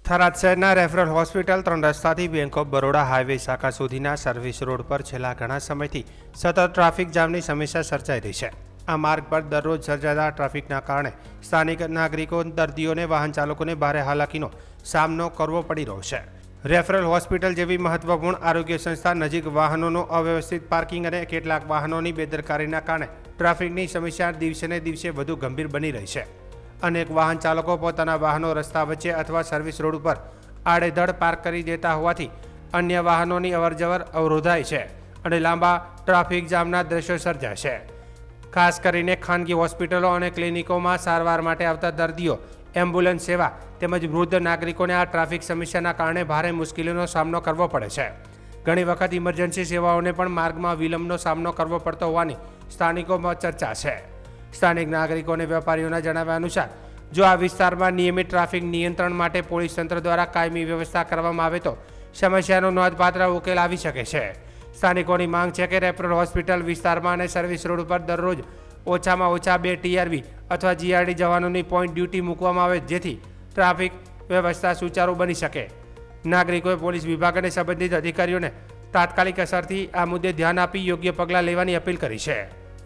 થરાદ શહેરના referral hospital 3 રસ્તાથી bank of Baroda highway શાખા સુધીના સર્વિસ રોડ પર છેલ્લા ઘણા સમયથી સતત ટ્રાફિક જામની સમસ્યા સર્જાઈ રહી છે। આ માર્ગ પર દરરોજ સર્જાતા ટ્રાફિકના કારણે સ્થાનિક નાગરિકો, દર્દીઓને, વાહન ચાલકોને ભારે હાલાકીનો સામનો કરવો પડી રહ્યો છે। રેફરલ હોસ્પિટલ જેવી મહત્વપૂર્ણ આરોગ્ય સંસ્થા નજીક વાહનોનું અવ્યવસ્થિત પાર્કિંગ અને કેટલાક વાહનોની બેદરકારીના કારણે ટ્રાફિકની સમસ્યા દિવસેને દિવસે વધુ ગંભીર બની રહી છે। અનેક વાહન ચાલકો પોતાના વાહનો રસ્તા વચ્ચે અથવા સર્વિસ રોડ ઉપર આડેધડ પાર્ક કરી દેતા હોવાથી અન્ય વાહનોની અવરજવર અવરોધાય છે અને લાંબા ટ્રાફિક જામના દ્રશ્યો સર્જાય છે। ખાસ કરીને ખાનગી હોસ્પિટલો અને ક્લિનિકોમાં સારવાર માટે આવતા દર્દીઓ, એમ્બ્યુલન્સ સેવા તેમજ વૃદ્ધ નાગરિકોને આ ટ્રાફિક સમસ્યાના કારણે ભારે મુશ્કેલીનો સામનો કરવો પડે છે। ઘણી વખત ઇમરજન્સી સેવાઓને પણ માર્ગમાં વિલંબનો સામનો કરવો પડતો હોવાની સ્થાનિકોમાં ચર્ચા છે। સ્થાનિક નાગરિકો અને વેપારીઓના જણાવ્યા અનુસાર જો આ વિસ્તારમાં નિયમિત ટ્રાફિક નિયંત્રણ માટે પોલીસ તંત્ર દ્વારા કાયમી વ્યવસ્થા કરવામાં આવે તો સમસ્યાનો નોંધપાત્ર ઉકેલ આવી શકે છે। સ્થાનિકોની માંગ છે કે રેફરલ હોસ્પિટલ વિસ્તારમાં અને સર્વિસ રોડ પર દરરોજ ઓછામાં ઓછા 2 TRV અથવા GRD જવાનોની પોઈન્ટ ડ્યુટી મૂકવામાં આવે જેથી ટ્રાફિક વ્યવસ્થા સુચારુ બની શકે। નાગરિકોએ પોલીસ વિભાગ અને સંબંધિત અધિકારીઓને તાત્કાલિક અસરથી આ મુદ્દે ધ્યાન આપી યોગ્ય પગલાં લેવાની અપીલ કરી છે।